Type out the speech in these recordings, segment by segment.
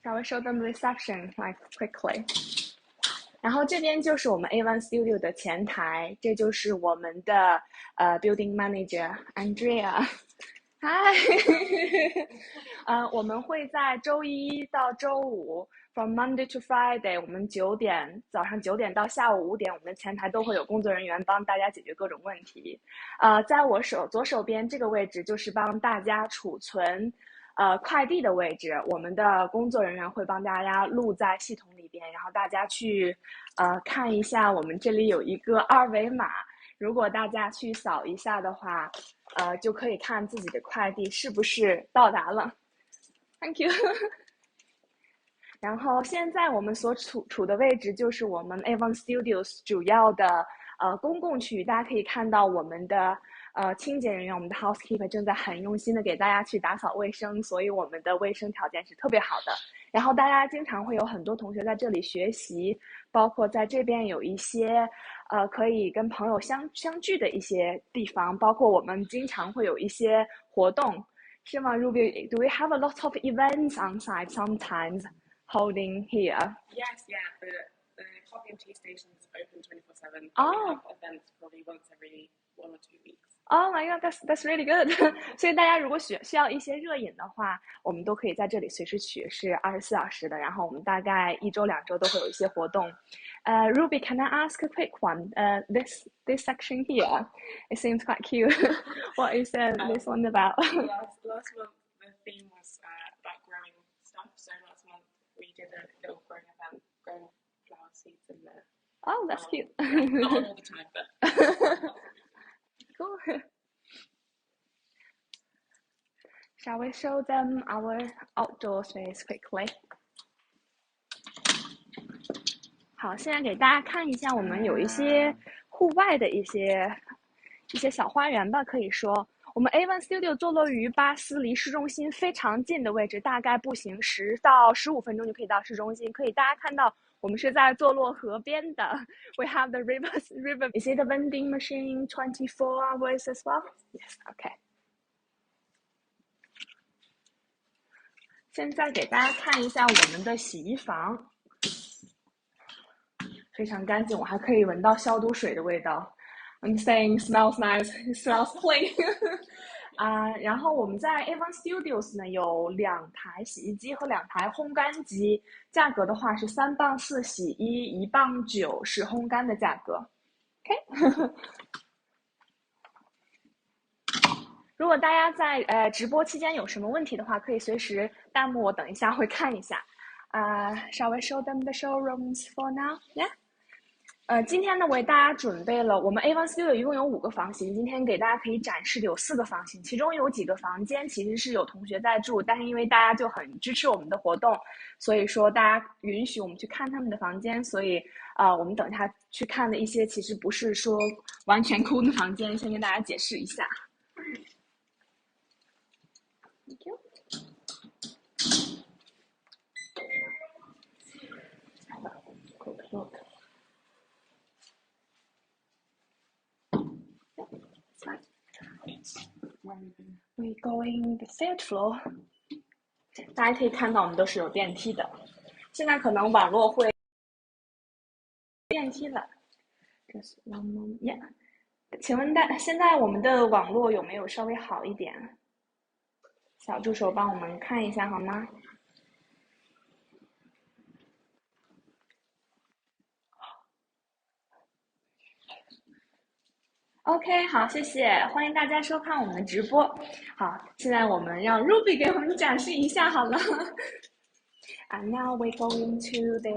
Shall we show them the reception like quickly? 然后这边就是我们 A1 Studio 的前台，这就是我们的Building Manager Andrea。嗨，我们会在周一到周五 ，from Monday to Friday， 我们早上9点到下午5点，我们的前台都会有工作人员帮大家解决各种问题。在我左手边这个位置就是帮大家储存快递的位置，我们的工作人员会帮大家录在系统里边，然后大家去看一下，我们这里有一个二维码，如果大家去扫一下的话，就可以看自己的快递是不是到达了。Thank you 。然后现在我们所处的位置就是我们 A1 Studios 主要的公共区域，大家可以看到我们的清洁人员，我们的 housekeeper 正在很用心的给大家去打扫卫生，所以我们的卫生条件是特别好的。然后大家经常会有很多同学在这里学习，包括在这边有一些可以跟朋友相聚的一些地方，包括我们经常会有一些活动，是吗 Ruby? Do we have a lot of events on site sometimes holding here? Yes, yeah. The coffee and tea station is open 24/7. Oh. We have events probably once every 1 or 2 weeks. Oh my god, that's really good. 所以大家如果需要一些热饮的话，我们都可以在这里随时取，是24小时的。然后我们大概1周2周都会有一些活动。Ruby, can I ask a quick one? This section here, it seems quite cute. What is this one about? Last month the theme was about growing stuff. So last month we did a little growing event, growing flower seeds in there. Oh, that's cute. Not all the time, but. Cool. Shall we show them our outdoor space quickly? 好，现在给大家看一下，我们有一些户外的一些小花园吧，可以说。我们 A1 Studio 坐落于巴斯，离市中心非常近的位置，大概步行10到15分钟就可以到市中心。可以大家看到，我们是在坐落河边的。We have the river. Is it a vending machine 24 hours as well? Yes, okay. 现在给大家看一下我们的洗衣房，非常干净，我还可以闻到消毒水的味道。I'm saying smells nice, it smells clean. 然后我们在 A1 Studios 呢有2台洗衣机和2台烘干机，价格的话是3磅4洗衣，1磅9是烘干的价格。OK 。如果大家在直播期间有什么问题的话，可以随时弹幕，我等一下会看一下。Shall we show them the showrooms for now? Yeah. 今天呢，为大家准备了我们 A1 Studio 一共有5个房型，今天给大家可以展示的有4个房型，其中有几个房间其实是有同学在住，但是因为大家就很支持我们的活动，所以说大家允许我们去看他们的房间，所以我们等一下去看的一些其实不是说完全空的房间，先跟大家解释一下。Thank you. Quick look. We're going the 3rd floor. 大家可以看到我们都是有电梯的，现在可能网络会电梯了。Just one moment. Yeah. 请问现在我们的网络有没有稍微好一点？小助手帮我们看一下好吗？OK， 好，谢谢，欢迎大家收看我们的直播。好，现在我们让 Ruby 给我们展示一下好了。And now we're going to the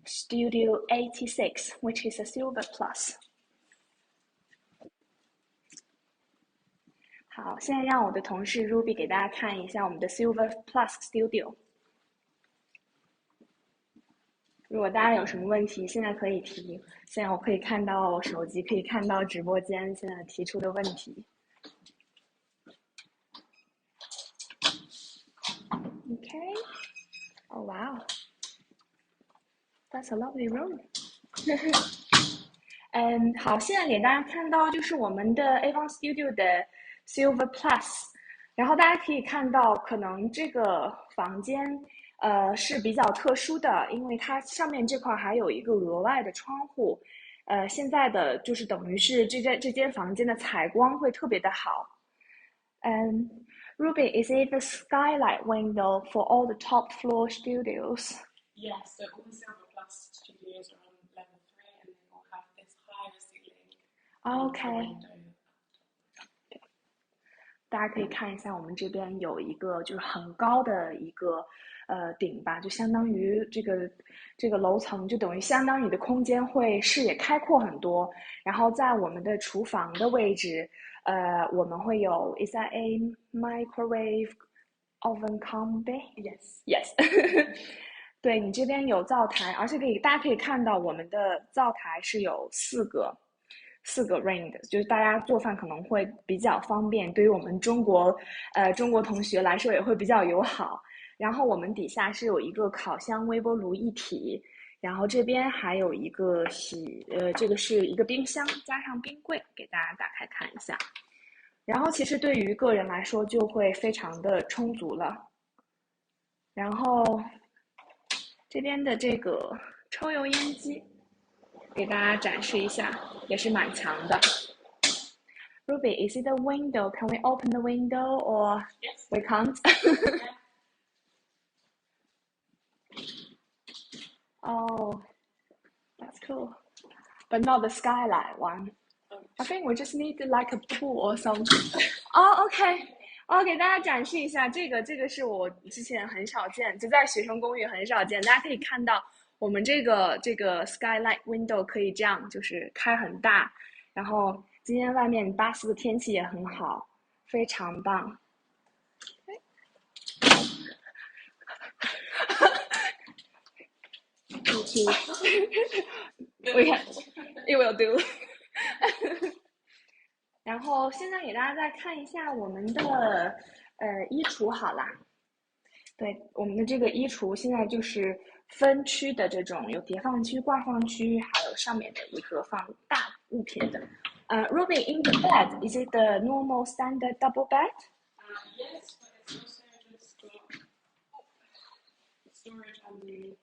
Studio 86, which is a Silver Plus. 好，现在让我的同事 Ruby 给大家看一下我们的 Silver Plus Studio。如果大家有什么问题，现在可以提。现在我可以看到手机，可以看到直播间现在提出的问题。Okay. Oh wow. That's a lovely room. 好，现在给大家看到就是我们的 A1 Studio 的 Silver Plus 然后大家可以看到，可能这个房间是比较特殊的，因为它上面这块还有一个额外的窗户。现在的就是等于是这间房间的采光会特别的好。Ruby, is it the skylight window for all the top floor studios? Yes, so all the Silver Plus studios are on level 3 and they will have this higher ceiling Okay. window. 大家可以看一下，我们这边有一个就是很高的一个顶吧，就相当于这个楼层，就等于相当于你的空间会视野开阔很多。然后在我们的厨房的位置，我们会有 Is that a microwave oven combi? Yes. Yes. 对，你这边有灶台，而且大家可以看到我们的灶台是有四个 ring 的，就是大家做饭可能会比较方便，对于我们中国同学来说也会比较友好。然后我们底下是有一个烤箱、微波炉一体，然后这边还有一个这个是一个冰箱加上冰柜，给大家打开看一下。然后其实对于个人来说就会非常的充足了。然后这边的这个抽油烟机给大家展示一下，也是蛮强的。Ruby, is it a window? Can we open the window or Yes. we can't? Oh, that's cool. But not the skylight one. I think we just need like a pool or something. Oh, okay. 给大家展示一下，这个是我之前很少见，就在学生公寓很少见。大家可以看到，我们这个skylight window 可以这样，就是开很大。然后今天外面巴斯的天气也很好，非常棒。We can, it will do. 然后现在给大家再看一下我们的衣橱好啦。对，我们的这个衣橱现在就是分区的这种，有叠放区、挂放区，还有上面的一个放大物品的。Ruby, in the bed, is it the normal standard double bed? Yes, but it's also just got storage underneath.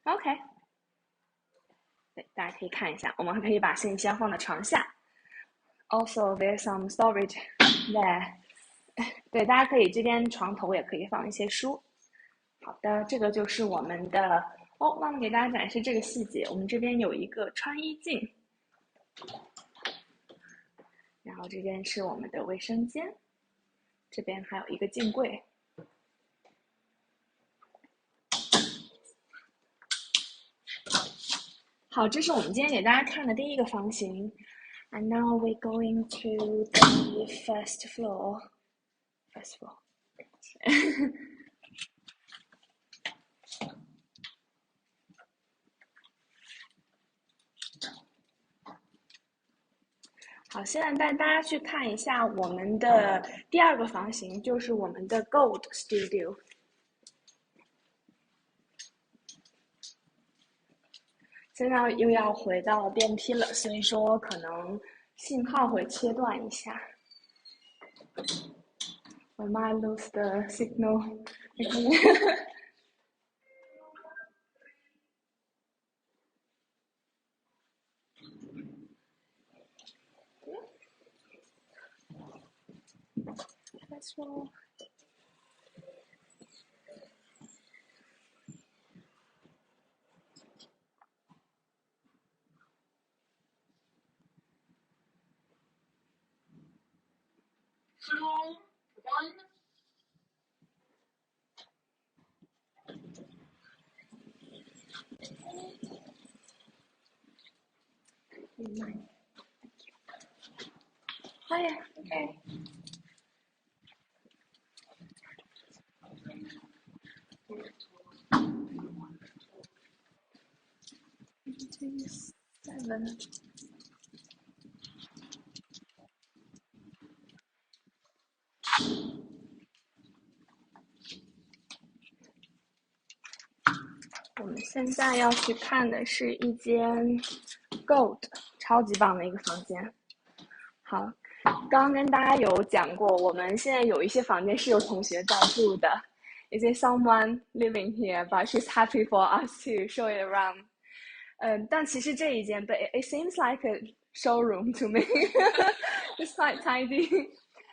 Okay. 对，大家可以看一下，我们还可以把行李箱放在床下。Also, there's some storage there. 对，大家可以这边床头也可以放一些书。好的，这个就是我们的忘了给大家展示这个细节，我们这边有一个穿衣镜，然后这边是我们的卫生间，这边还有一个镜柜。好，这是我们今天给大家看的第一个房型。And now we're going to the first floor. First floor. 好，现在带大家去看一下我们的第二个房型，就是我们的 Gold Studio。现在又要回到电梯了，所以说可能信号会切断一下。We might lose the signal. Let's roll. Floor 1. Hiya. Okay. Seven. 我们现在要去看的是一间 Gold 超级棒的一个房间。好，刚刚跟大家有讲过，我们现在有一些房间是有同学在住的。Is there someone living here, but she's happy for us to show it around? 但其实这一间 but it seems like a showroom to me. It's quite tidy.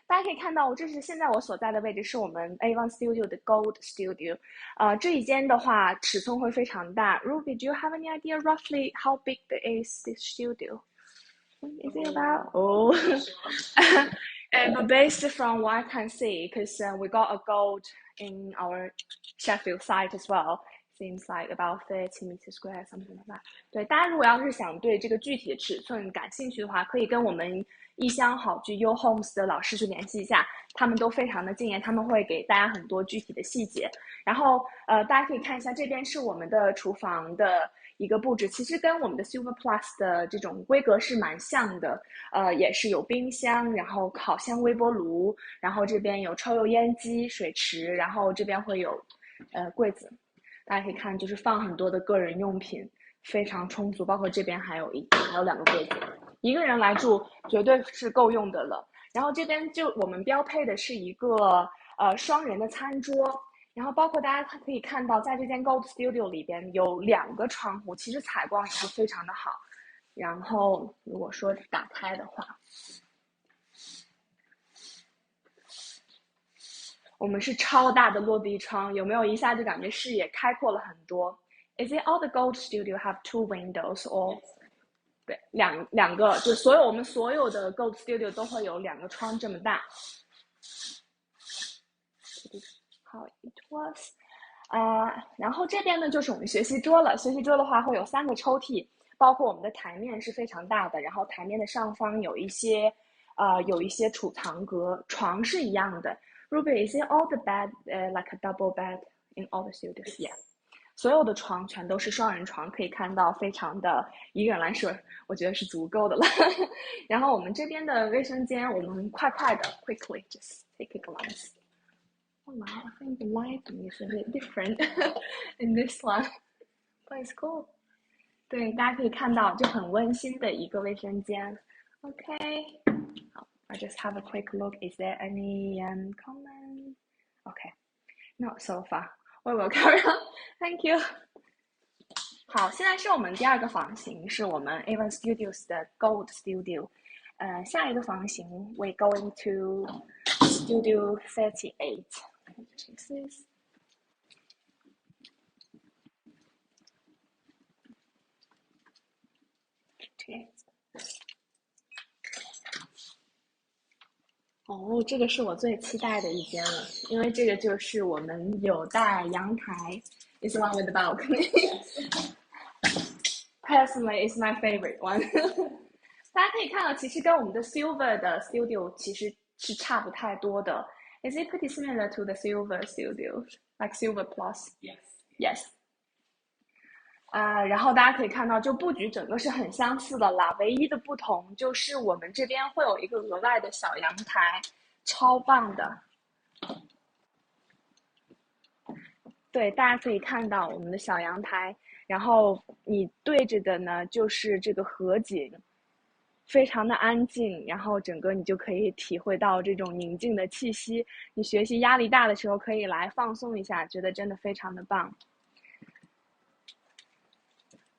大家可以看到，这是现在我所在的位置，是我们 A1 Studio 的 Gold Studio。这一间的话，尺寸会非常大。Ruby, do you have any idea roughly how big is this studio? Is it about? Oh. But based from what I can see, because we got a gold in our Sheffield site as well, seems like about 30 meters square, something like that. 对，大家如果要是想对这个具体的尺寸感兴趣的话，可以跟我们异乡好居 U Homes 的老师去联系一下，他们都非常的敬业，他们会给大家很多具体的细节。然后大家可以看一下，这边是我们的厨房的一个布置，其实跟我们的 Silver Plus 的这种规格是蛮像的，也是有冰箱，然后烤箱、微波炉，然后这边有抽油烟机、水池，然后这边会有柜子，大家可以看就是放很多的个人用品，非常充足，包括这边还有2个柜子，一个人来住绝对是够用的了。然后这边就我们标配的是一个双人的餐桌。然后包括大家可以看到，在这间 Gold Studio 里边有2个窗户，其实采光也会非常的好。然后如果说打开的话，我们是超大的落地窗，有没有一下就感觉视野开阔了很多 ？Is it all the Gold Studio have 2 windows or？ 对，两个，就我们所有的 Gold Studio 都会有2个窗这么大。How it was。然后这边呢就是我们学习桌了。学习桌的话会有3个抽屉，包括我们的台面是非常大的，然后台面的上方有一些储藏格，床是一样的。Ruby, is it all the bed like a double bed in all the studios? Yeah. 所有的床全都是双人床，可以看到非常的一个人来说，我觉得是足够的了。然后我们这边的卫生间，我们快的 quickly just take a glance。Oh wow, I think the lighting is a bit different in this one, but it's cool. 对，大家可以看到，就很温馨的一个卫生间。Okay, I'll just have a quick look. Is there any comment? Okay, not so far. We will carry on. Thank you. 好，现在是我们第2个房型，是我们 A1 Studios 的 Gold Studio。下一个房型 we're going to Studio 38. This. 哦，这个是我最期待的一间了，因为这个就是我们有带阳台 ，is one with the balcony. Personally, it's my favorite one. 大家可以看到，其实跟我们的 Silver 的 Studio 其实是差不太多的。Is it pretty similar to the Silver Studio, like Silver Plus? Yes. Yes. 然后大家可以看到，就布局整个是很相似的啦，唯一的不同就是我们这边会有一个额外的小阳台，超棒的。对，大家可以看到我们的小阳台，然后你对着的呢就是这个河景，非常的安静，然后整个你就可以体会到这种宁静的气息。你学习压力大的时候可以来放松一下，觉得真的非常的棒。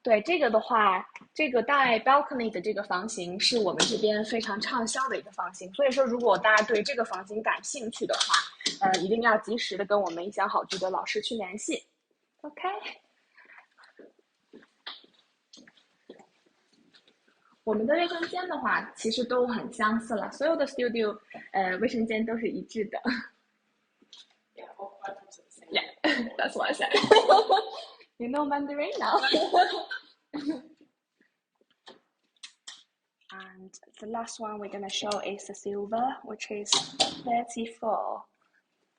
对，这个的话，这个带 balcony 的这个房型是我们这边非常畅销的一个房型，所以说如果大家对这个房型感兴趣的话，一定要及时的跟我们异乡好居的老师去联系。OK， 我们的卫生间的话，其实都很相似了，所有的 studio 卫生间都是一致的。Yeah, all 5 rooms are the same. Yeah, that's what I said. You know Mandarin now. And the last one we're going to show is the silver, which is 34.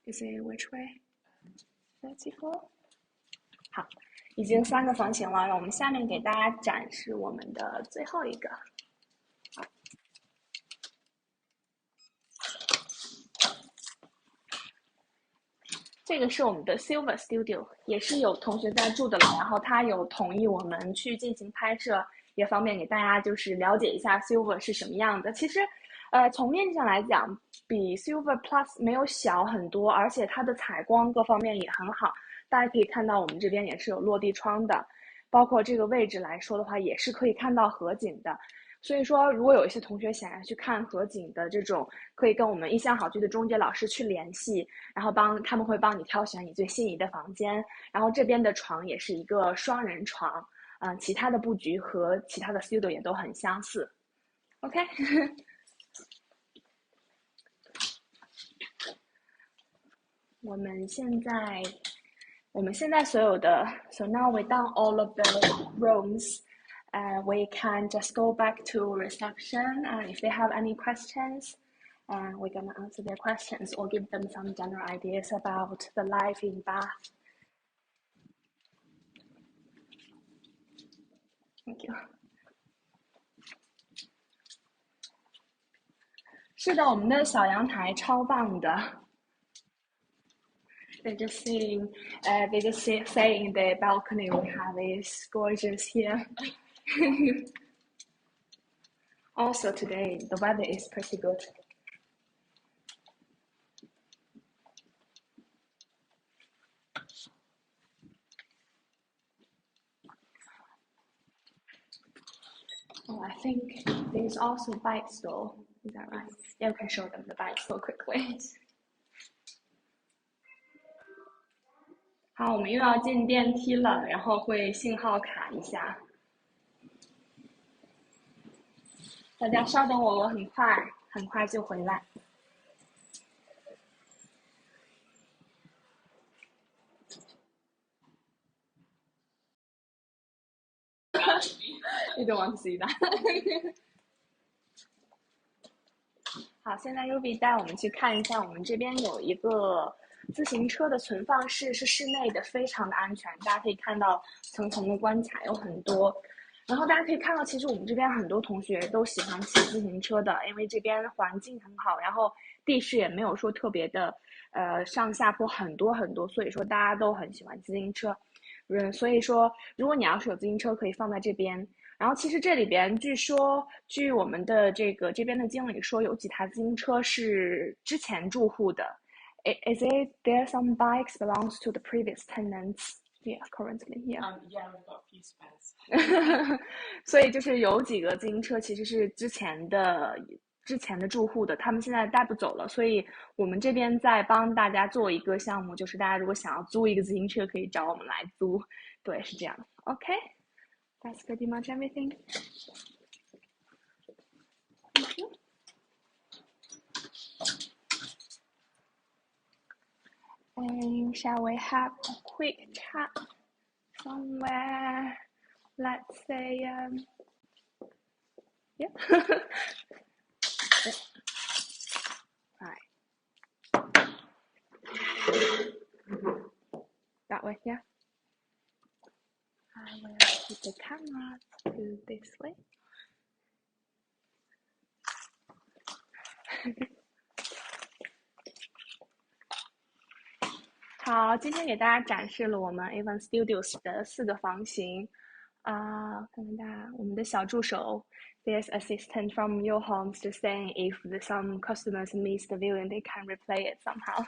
Is it which way? 34? 好，已经3个房型了，让我们下面给大家展示我们的最后一个。这个是我们的 Silver Studio， 也是有同学在住的了，然后他有同意我们去进行拍摄，也方便给大家就是了解一下 Silver 是什么样的。其实从面积上来讲，比 Silver Plus 没有小很多，而且它的采光各方面也很好。大家可以看到，我们这边也是有落地窗的，包括这个位置来说的话，也是可以看到河景的。所以说，如果有一些同学想要去看河景的这种，可以跟我们意向好聚的中介老师去联系，然后他们会帮你挑选你最心仪的房间。然后这边的床也是一个双人床，其他的布局和其他的 studio 也都很相似。OK 我们现在所有的 so now we done all of the rooms. We can just go back to reception, and if they have any questions, we're gonna answer their questions or give them some general ideas about the life in Bath. Thank you. 是的，我们的小阳台超棒的。They just say in the balcony we have is gorgeous here. Also today the weather is pretty good. Oh, I think there's also bike store. Is that right? Yeah, we can show them the bike store quickly. 好，我们又要进电梯了，然后会信号卡一下。大家稍等我，我很快就回来。You don't want to see that. 好，现在 Ruby 带我们去看一下，我们这边有一个自行车的存放室，是室内的，非常的安全。大家可以看到层层的关卡有很多，然后大家可以看到，其实我们这边很多同学都喜欢骑自行车的，因为这边环境很好，然后地势也没有说特别的上下坡很多很多，所以说大家都很喜欢自行车。所以说如果你要是有自行车，可以放在这边。然后其实这里边据我们的这边的经理说，有几台自行车是之前住户的。Is it there some bikes belongs to the previous tenants? Yeah, currently, yeah. Yeah, we've got a few spares. 所以就是有几个自行车其实是之前的住户的，他们现在带不走了，所以我们这边在帮大家做一个项目，就是大家如果想要租一个自行车，可以找我们来租。对，是这样。OK。That's pretty much everything. Thank you. And shall we have a quick chat somewhere? Let's say, yeah. Right. That way, yeah. I will put the camera to this way. 好，今天给大家展示了我们 A1 Studios 的4个房型。看看大家，我们的小助手 ，there's assistant from your homes just saying if some customers miss the viewing, they can replay it somehow.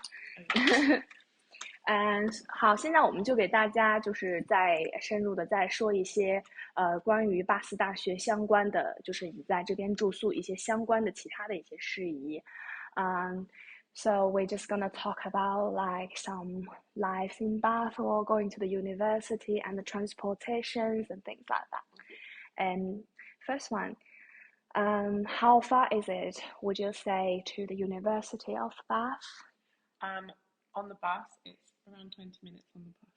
好，现在我们就给大家就是再深入的再说一些关于巴斯大学相关的，就是你在这边住宿一些相关的其他的一些事宜。So we're just gonna talk about like some lives in Bath or going to the university and the transportations and things like that. And first one, how far is it, would you say, to the University of Bath? On the bus, it's around 20 minutes on the bus.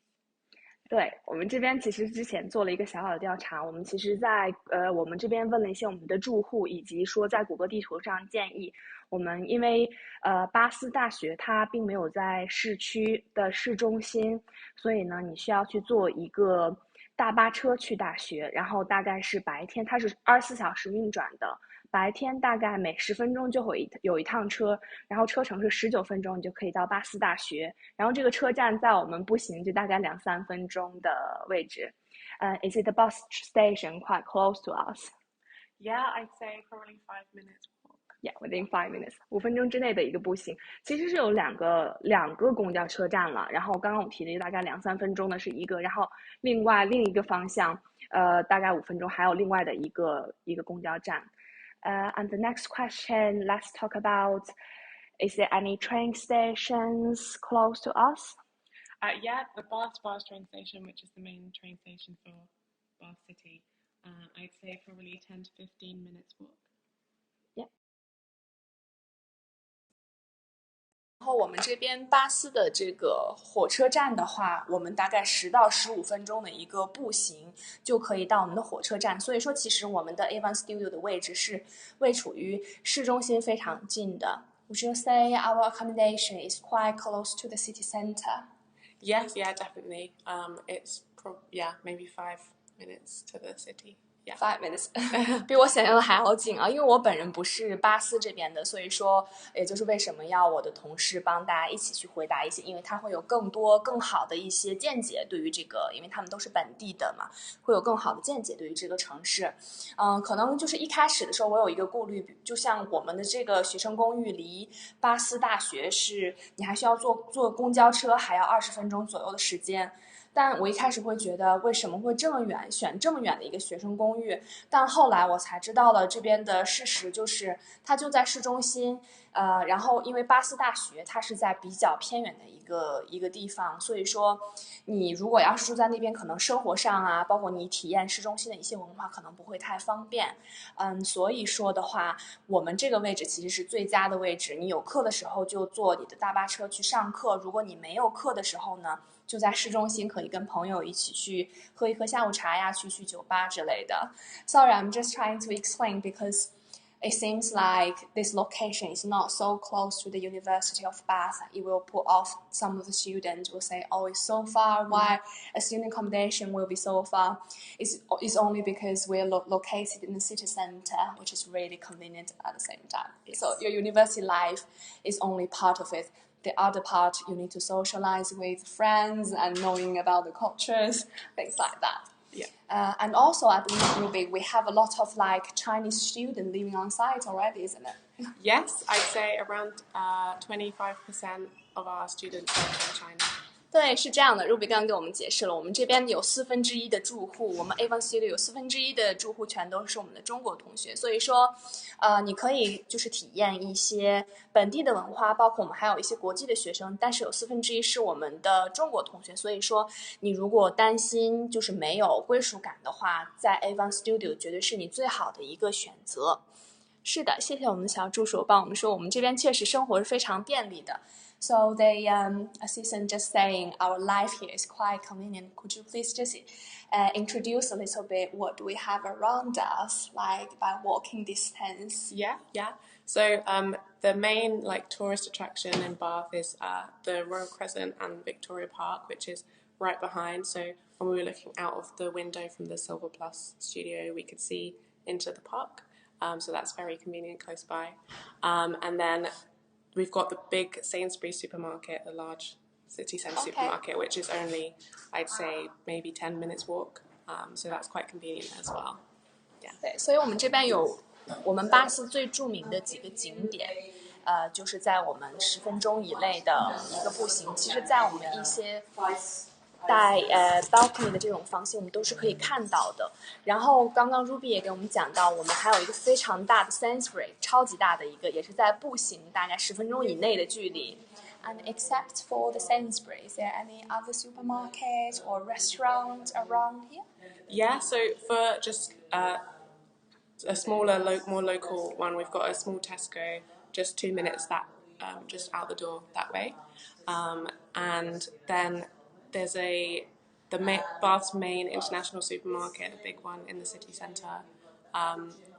对，我们这边其实之前做了一个小小的调查，我们其实在我们这边问了一些我们的住户，以及说在谷歌地图上建议我们，因为巴斯大学它并没有在市区的市中心，所以呢你需要去坐一个大巴车去大学，然后大概是白天，它是24小时运转的。白天大概每10分钟就会有一趟车，然后车程是19分钟，你就可以到巴斯大学。然后这个车站在我们步行就大概2-3分钟的位置。Is it the bus station quite close to us? Yeah, I'd say probably 5 minutes walk. Yeah, within 5 minutes，5分钟之内的一个步行，其实是有两个公交车站了。然后刚刚我提的大概2-3分钟的是一个，然后另一个方向，大概5分钟还有另外的一个公交站。And the next question, let's talk about: Is there any train stations close to us? Yeah, the Bath train station, which is the main train station for Bath City. I'd say probably 10 to 15 minutes walk. 然后我们这边巴斯的这个火车站的话，我们大概10到15分钟的一个步行就可以到我们的火车站。所以说，其实我们的 A1 Studio 的位置是位处于市中心非常近的。Would you say our accommodation is quite close to the city center? Yes, yeah, definitely. It's maybe 5 minutes to the city. Yeah. 5 minutes 比我想象的还要近啊！因为我本人不是巴斯这边的，所以说也就是为什么要我的同事帮大家一起去回答一些，因为他会有更多更好的一些见解对于这个，因为他们都是本地的嘛，会有更好的见解对于这个城市。可能就是一开始的时候我有一个顾虑，就像我们的这个学生公寓离巴斯大学是你还需要坐公交车还要20分钟左右的时间。但我一开始会觉得为什么会这么远，选这么远的一个学生公寓，但后来我才知道了这边的事实，就是它就在市中心，然后因为巴斯大学它是在比较偏远的一个地方，所以说你如果要是住在那边，可能生活上啊，包括你体验市中心的一些文化，可能不会太方便。所以说的话，我们这个位置其实是最佳的位置，你有课的时候就坐你的大巴车去上课，如果你没有课的时候呢，就在市中心可以跟朋友一起去喝一喝下午茶呀，去酒吧之类的。Sorry, I'm just trying to explain because it seems like this location is not so close to the University of Bath. It will put off some of the students will say, oh, it's so far. Why a student accommodation will be so far? It's only because we're located in the city center, which is really convenient at the same time. Yes. So your university life is only part of it. The other part, you need to socialize with friends and knowing about the cultures, things like that. Yeah. And also at Rubik, we have a lot of like Chinese students living on site already, isn't it? Yes, I'd say around 25% of our students are from China. 对，是这样的。Ruby 刚刚给我们解释了，我们这边有1/4的住户，我们 A1 Studio 有1/4的住户全都是我们的中国同学，所以说，你可以就是体验一些本地的文化，包括我们还有一些国际的学生，但是有1/4是我们的中国同学，所以说你如果担心就是没有归属感的话，在 A1 Studio 绝对是你最好的一个选择。是的，谢谢我们的小助手帮我们说，我们这边确实生活是非常便利的。So the assistant just saying our life here is quite convenient. Could you please just introduce a little bit what do we have around us, like by walking distance? Yeah. So the main like tourist attraction in Bath is the Royal Crescent and Victoria Park, which is right behind. So when we were looking out of the window from the Silver Plus studio, we could see into the park. So that's very convenient, close by. And then we've got the big Sainsbury's supermarket, the large city centre supermarket, which is only, I'd say, maybe 10 minutes walk. So that's quite convenient as well. Yeah. 对，所以我们这边有我们巴斯最著名的几个景点，就是在我们10分钟以内的一个步行。其实，在我们一些带balcony 的这种房型，我们都是可以看到的。然后刚刚 Ruby 也给我们讲到，我们还有一个非常大的 Sainsbury， 超级大的一个，也是在步行大概10分钟以内的距离。And except for the Sainsbury, is there any other supermarket or restaurant around here? Yeah, so for just a smaller, more local one, we've got a small Tesco, just 2 minutes just out the door that way. And then there's Bath's main international supermarket, a big one in the city centre.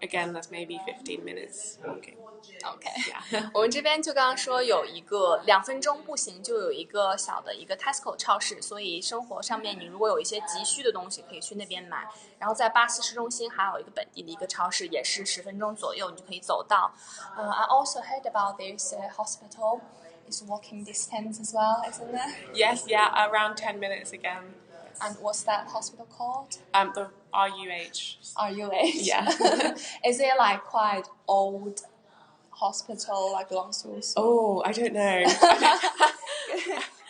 Again, that's maybe 15 minutes walking. OK， Yeah. 我们这边就刚刚说有一个2分钟步行就有一个小的一个 Tesco 超市，所以生活上面你如果有一些急需的东西可以去那边买。然后在巴斯市中心还有一个本地的一个超市，也是10分钟左右你就可以走到。I also heard about this hospital. It's walking distance as well, isn't it? Yes, yeah, around 10 minutes again. And what's that hospital called? The RUH. RUH. Yeah. Is it like quite old hospital like Longsus? Oh, I don't know.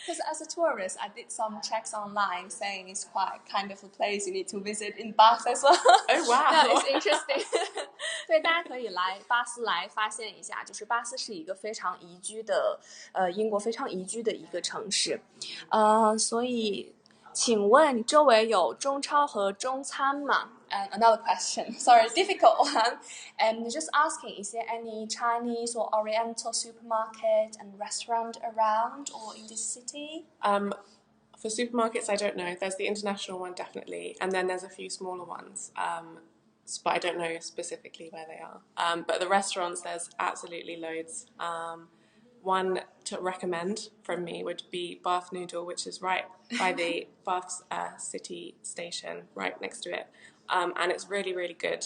Because as a tourist, I did some checks online saying it's quite kind of a place you need to visit in Bath as well. Oh, wow. Yeah, it's interesting. 对，大家可以来巴斯来发现一下，就是巴斯是一个非常宜居的，英国非常宜居的一个城市，所以，请问周围有中超和中餐吗？And another question, sorry, difficult one. And just asking, is there any Chinese or Oriental supermarket and restaurant around or in this city? For supermarkets, I don't know. There's the international one, definitely. And then there's a few smaller ones. But I don't know specifically where they are. But the restaurants, there's absolutely loads. One to recommend from me would be Bath Noodle, which is right by the Bath City station, right next to it. And it's really, really good.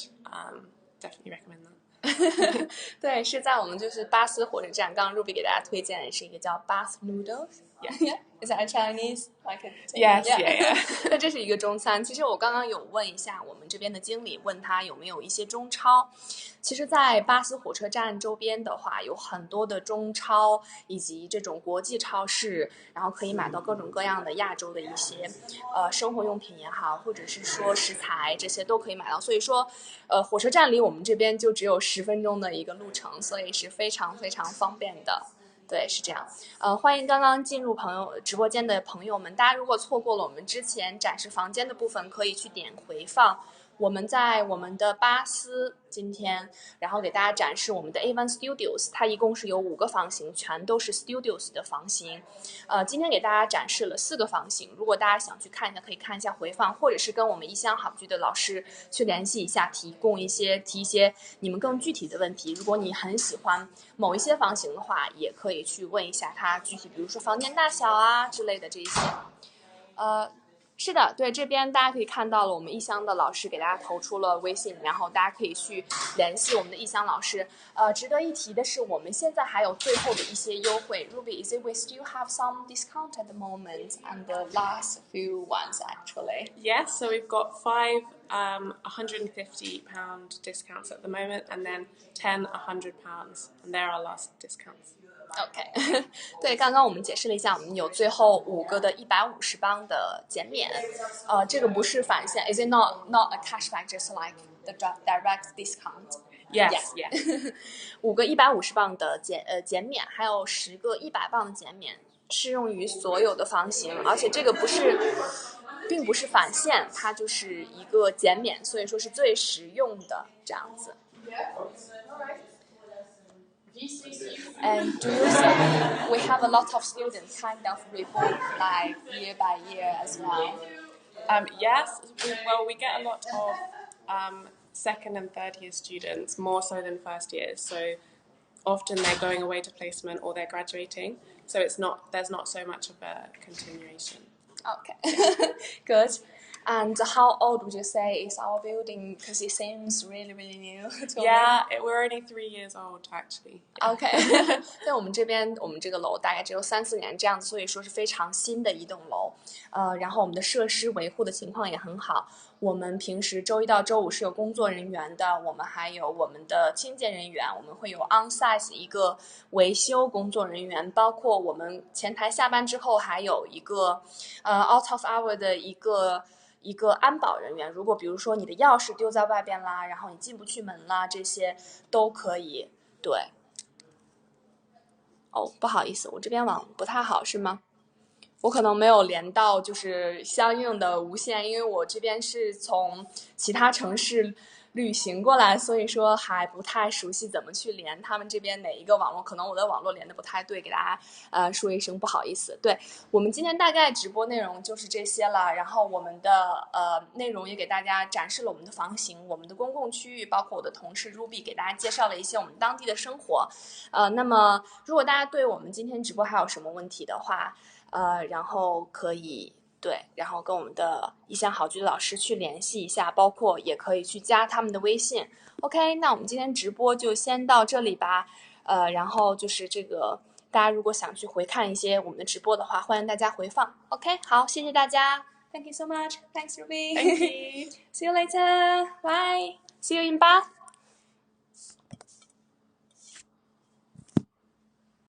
Definitely recommend that. 对，是在我们就是巴斯火车站。刚刚 Ruby 给大家推荐的是一个叫 Bath Noodles。Yeah, is that a Chinese? Like a Yes, yeah. 那这是一个中餐。其实我刚刚有问一下我们这边的经理，问他有没有一些中超。其实，在巴斯火车站周边的话，有很多的中超以及这种国际超市，然后可以买到各种各样的亚洲的一些生活用品也好，或者是说食材，这些都可以买到。所以说，火车站离我们这边就只有10分钟的一个路程，所以是非常非常方便的。对，是这样。欢迎刚刚进入直播间的朋友们，大家如果错过了我们之前展示房间的部分，可以去点回放。我们在我们的巴斯今天，然后给大家展示我们的 A1 Studios， 它一共是有5个房型，全都是 Studios 的房型。今天给大家展示了4个房型，如果大家想去看一下，可以看一下回放，或者是跟我们异乡好剧的老师去联系一下，提一些你们更具体的问题。如果你很喜欢某一些房型的话，也可以去问一下它具体，比如说房间大小啊之类的这一些。是的，对，这边大家可以看到了，我们异乡的老师给大家投出了微信，然后大家可以去联系我们的异乡老师。值得一提的是，我们现在还有最后的一些优惠。Ruby, is it we still have some discount at the moment and the last few ones actually? Yes, so we've got 5 £150 discounts at the moment, and then 10 £100, and they're our last discounts. OK 对，刚刚我们解释了一下，我们有最后5个的150磅的减免。这个不是返现 ，is it not a cashback, just like the direct discount? Yes, yeah. 5个150磅的减免，还有10个100磅的减免，适用于所有的房型，而且这个并不是返现，它就是一个减免，所以说是最实用的这样子。And do you say we have a lot of students kind of report like year by year as well? Yes, we get a lot of second and third year students, more so than first years. So often they're going away to placement or they're graduating. So there's not so much of a continuation. Okay, good. And how old would you say is our building? Because it seems really, really new to me. We're only 3 years old, actually. OK 在我们这边，我们这个楼大概只有3-4年这样子，所以说是非常新的一栋楼。然后我们的设施维护的情况也很好。我们平时周一到周五是有工作人员的，我们还有我们的清洁人员，我们会有 on-site 一个维修工作人员，包括我们前台下班之后还有一个out of hour 的一个安保人员，如果比如说你的钥匙丢在外边啦，然后你进不去门啦，这些都可以。对。不好意思，我这边网不太好是吗？我可能没有连到就是相应的无线，因为我这边是从其他城市旅行过来，所以说还不太熟悉怎么去连他们这边哪一个网络，可能我的网络连的不太对，给大家说一声不好意思。对，我们今天大概直播内容就是这些了，然后我们的内容也给大家展示了我们的房型、我们的公共区域，包括我的同事 Ruby 给大家介绍了一些我们当地的生活。那么如果大家对我们今天直播还有什么问题的话，然后可以然后跟我们的异乡好剧的老师去联系一下，包括也可以去加他们的微信。OK， 那我们今天直播就先到这里吧。然后就是这个，大家如果想去回看一些我们的直播的话，欢迎大家回放。OK， 好，谢谢大家。Thank you so much. Thanks, Ruby. Thank you. See you later. Bye. See you in Bath.